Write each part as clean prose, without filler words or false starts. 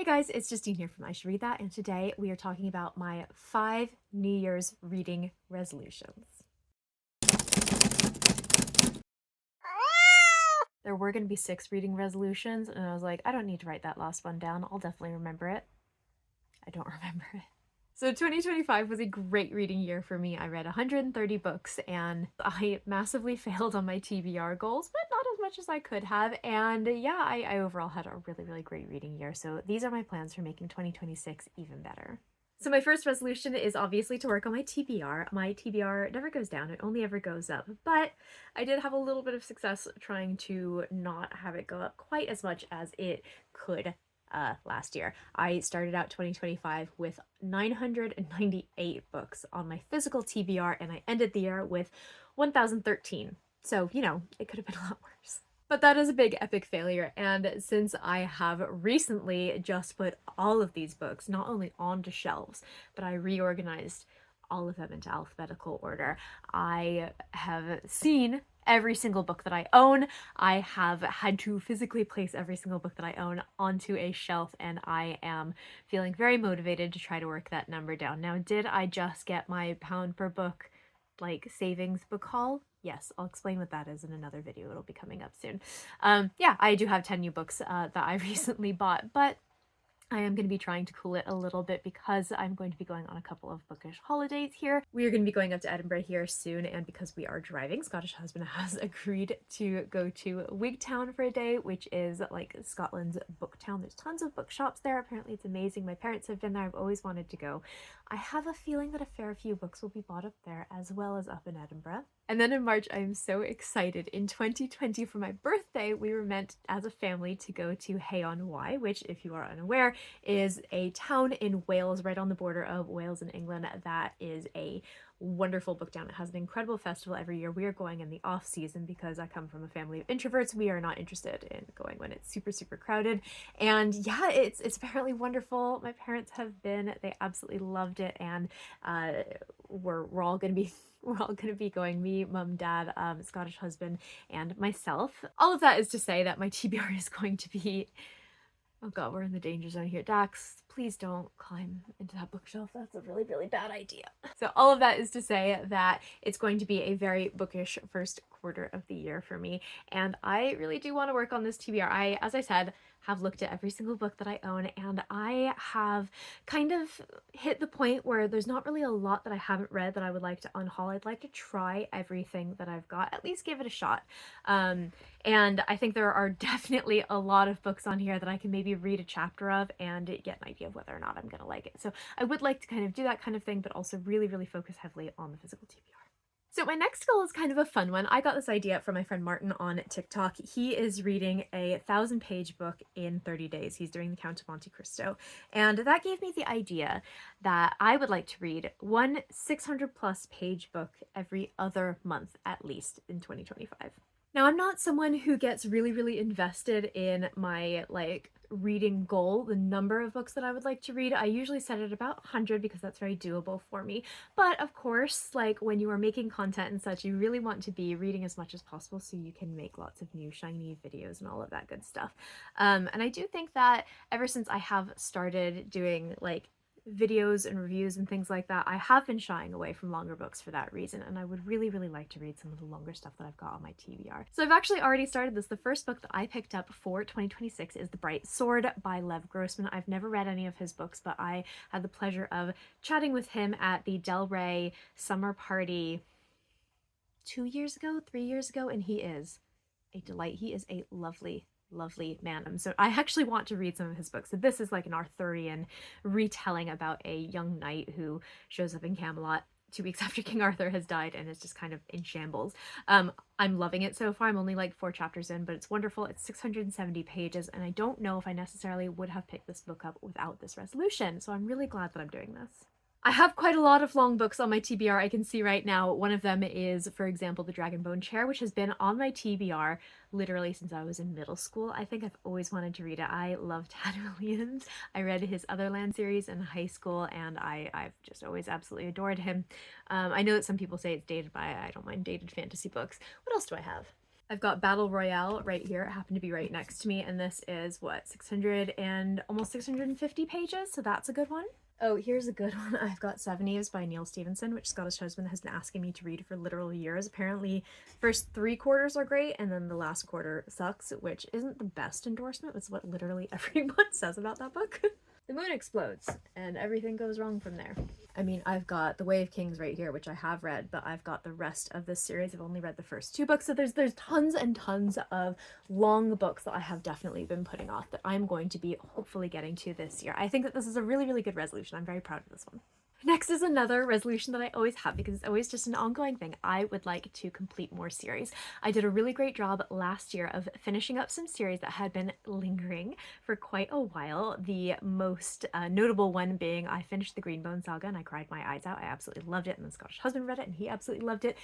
Hey guys, it's Justine here from I Should Read That, and today we are talking about my 5 New Year's reading resolutions. There were going to be 6 reading resolutions, and I was like, I don't need to write that last one down. I'll definitely remember it. I don't remember it. So 2025 was a great reading year for me. I read 130 books and I massively failed on my TBR goals, but not as much as I could have. And yeah, I overall had a really great reading year. So these are my plans for making 2026 even better. So my first resolution is obviously to work on my TBR. My TBR never goes down, it only ever goes up. But I did have a little bit of success trying to not have it go up quite as much as it could last year. I started out 2025 with 998 books on my physical TBR, and I ended the year with 1,013. So, you know, it could have been a lot worse. But that is a big epic failure, and since I have recently just put all of these books not only onto shelves, but I reorganized all of them into alphabetical order, I have seen every single book that I own. I have had to physically place every single book that I own onto a shelf, and I am feeling very motivated to try to work that number down. Now, did I just get my pound per book like savings book haul? Yes, I'll explain what that is in another video. It'll be coming up soon. Yeah, I do have 10 new books that I recently bought, but I am going to be trying to cool it a little bit because I'm going to be going on a couple of bookish holidays here. We are going to be going up to Edinburgh here soon, and because we are driving, Scottish husband has agreed to go to Wigtown for a day, which is like Scotland's book town. There's tons of bookshops there. Apparently it's amazing. My parents have been there. I've always wanted to go. I have a feeling that a fair few books will be bought up there as well as up in Edinburgh. And then in March, I am so excited. In 2020, for my birthday, we were meant as a family to go to Hay-on-Wye, which, if you are unaware, is a town in Wales, right on the border of Wales and England. That is a wonderful book town. It has an incredible festival every year. We are going in the off season because I come from a family of introverts. We are not interested in going when it's super crowded. And yeah, it's apparently wonderful. My parents have been. They absolutely loved it, and we're all gonna be we're all going to be going, me, mum, dad, Scottish husband, and myself. All of that is to say that my TBR is going to be, oh god, we're in the danger zone here. Dax, please don't climb into that bookshelf. That's a really bad idea. So all of that is to say that it's going to be a very bookish first quarter of the year for me, and I really do want to work on this TBR. I, as I said, have looked at every single book that I own, and I have kind of hit the point where there's not really a lot that I haven't read that I would like to unhaul. I'd like to try everything that I've got, at least give it a shot. And I think there are definitely a lot of books on here that I can maybe read a chapter of and get an idea of whether or not I'm gonna like it. So I would like to kind of do that kind of thing, but also really focus heavily on the physical TBR. So my next goal is kind of a fun one. I got this idea from my friend Martin on TikTok. He is reading a 1,000-page book in 30 days. He's doing The Count of Monte Cristo. And that gave me the idea that I would like to read one 600+ page book every other month, at least, in 2025. Now, I'm not someone who gets really invested in my reading goal, the number of books that I would like to read. I usually set it about 100 because that's very doable for me. But of course, like when you are making content and such, you really want to be reading as much as possible so you can make lots of new shiny videos and all of that good stuff. And I do think that ever since I have started doing like videos and reviews and things like that, I have been shying away from longer books for that reason, and I would really like to read some of the longer stuff that I've got on my TBR. So I've actually already started this. The first book that I picked up for 2026 is The Bright Sword by Lev Grossman. I've never read any of his books, but I had the pleasure of chatting with him at the Del Rey summer party 2 years ago, 3 years ago, and he is a delight. He is a lovely man. So I actually want to read some of his books. So this is like an Arthurian retelling about a young knight who shows up in Camelot 2 weeks after King Arthur has died and is just kind of in shambles. I'm loving it so far. I'm only like 4 chapters in, but it's wonderful. It's 670 pages, and I don't know if I necessarily would have picked this book up without this resolution. So I'm really glad that I'm doing this. I have quite a lot of long books on my TBR. I can see right now one of them is, for example, The Dragonbone Chair, which has been on my TBR literally since I was in middle school. I think I've always wanted to read it. I love Tad Williams. I read his Otherland series in high school, and I've just always absolutely adored him. I know that some people say it's dated, but I don't mind dated fantasy books. What else do I have? I've got Battle Royale right here. It happened to be right next to me, and this is what, 600 and almost 650 pages, so that's a good one. Oh, here's a good one. I've got Seven Eves by Neil Stephenson, which Scottish Husband has been asking me to read for literal years. Apparently, first 3 quarters are great, and then the last quarter sucks, which isn't the best endorsement. It's what literally everyone says about that book. The moon explodes, and everything goes wrong from there. I mean, I've got The Way of Kings right here, which I have read, but I've got the rest of this series. I've only read the first 2 books, so there's tons and tons of long books that I have definitely been putting off that I'm going to be hopefully getting to this year. I think that this is a really, really good resolution. I'm very proud of this one. Next is another resolution that I always have because it's always just an ongoing thing. I would like to complete more series. I did a really great job last year of finishing up some series that had been lingering for quite a while. The most notable one being I finished the Greenbone Saga and I cried my eyes out. I absolutely loved it, and then Scottish Husband read it and he absolutely loved it.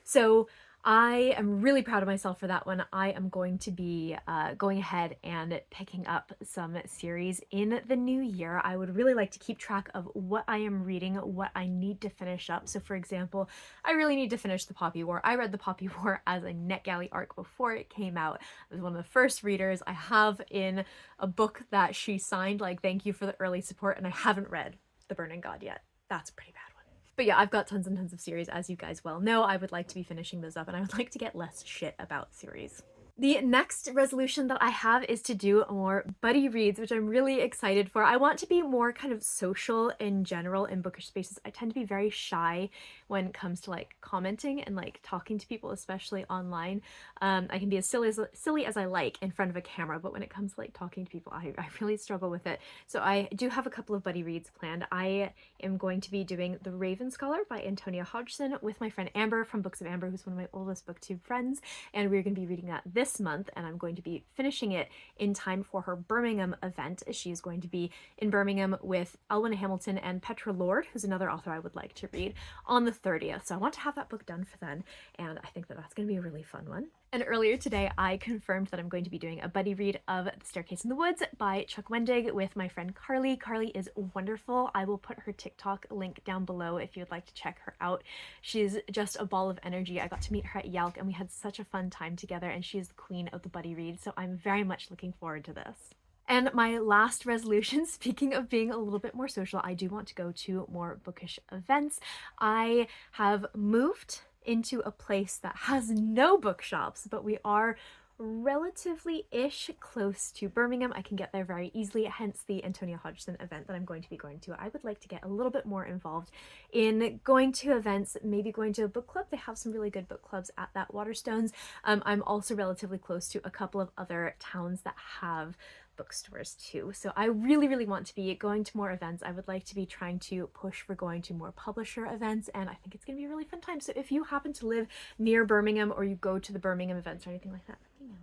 So I am really proud of myself for that one. I am going to be going ahead and picking up some series in the new year. I would really like to keep track of what I am reading, what I need to finish up. So for example, I really need to finish The Poppy War. I read The Poppy War as a NetGalley arc before it came out. I was one of the first readers. I have in a book that she signed, like, thank you for the early support, and I haven't read The Burning God yet. That's a pretty bad one. But yeah, I've got tons and tons of series, as you guys well know. I would like to be finishing those up, and I would like to get less shit about series. The next resolution that I have is to do more buddy reads, which I'm really excited for. I want to be more kind of social in general in bookish spaces. I tend to be very shy when it comes to like commenting and like talking to people, especially online. I can be as silly as I like in front of a camera, but when it comes to like talking to people, I really struggle with it. So I do have a couple of buddy reads planned. I am going to be doing The Raven Scholar by Antonia Hodgson with my friend Amber from Books of Amber, who's one of my oldest booktube friends, and we're going to be reading that this month, and I'm going to be finishing it in time for her Birmingham event. She's going to be in Birmingham with Elwyn Hamilton and Petra Lord, who's another author I would like to read, on the 30th. So I want to have that book done for then, and I think that that's going to be a really fun one. And earlier today, I confirmed that I'm going to be doing a buddy read of The Staircase in the Woods by Chuck Wendig with my friend Carly. Carly is wonderful. I will put her TikTok link down below if you'd like to check her out. She's just a ball of energy. I got to meet her at Yelk and we had such a fun time together, and she is the queen of the buddy read, so I'm very much looking forward to this. And my last resolution, speaking of being a little bit more social, I do want to go to more bookish events. I have moved into a place that has no bookshops, but we are relatively-ish close to Birmingham. I can get there very easily, hence the Antonia Hodgson event that I'm going to be going to. I would like to get a little bit more involved in going to events, maybe going to a book club. They have some really good book clubs at that Waterstones. I'm also relatively close to a couple of other towns that have bookstores too. So I really, really want to be going to more events. I would like to be trying to push for going to more publisher events, and I think it's going to be a really fun time. So if you happen to live near Birmingham or you go to the Birmingham events or anything like that, let me know.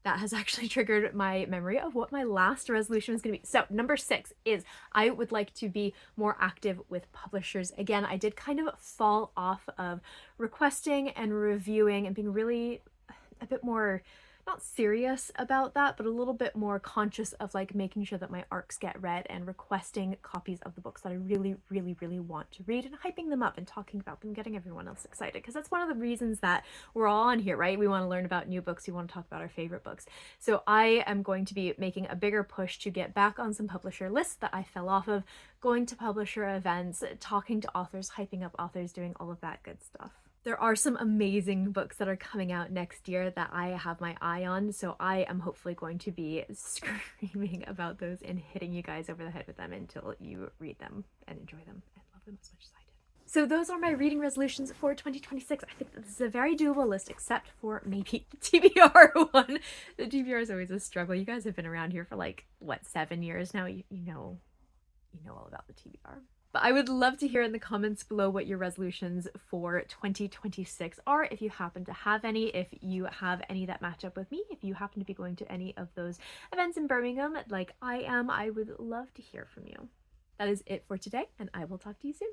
That has actually triggered my memory of what my last resolution was going to be. So number 6 is I would like to be more active with publishers. Again, I did kind of fall off of requesting and reviewing and being really a bit more not serious about that, but a little bit more conscious of like making sure that my arcs get read and requesting copies of the books that I really, really, really want to read and hyping them up and talking about them, getting everyone else excited. Because that's one of the reasons that we're all on here, right? We want to learn about new books. We want to talk about our favorite books. So I am going to be making a bigger push to get back on some publisher lists that I fell off of, going to publisher events, talking to authors, hyping up authors, doing all of that good stuff. There are some amazing books that are coming out next year that I have my eye on, so I am hopefully going to be screaming about those and hitting you guys over the head with them until you read them and enjoy them and love them as much as I did. So those are my reading resolutions for 2026. I think that this is a very doable list, except for maybe the TBR one. The TBR is always a struggle. You guys have been around here for like, what, 7 years now? You know all about the TBR. But I would love to hear in the comments below what your resolutions for 2026 are, if you happen to have any, if you have any that match up with me, if you happen to be going to any of those events in Birmingham like I am, I would love to hear from you. That is it for today, and I will talk to you soon.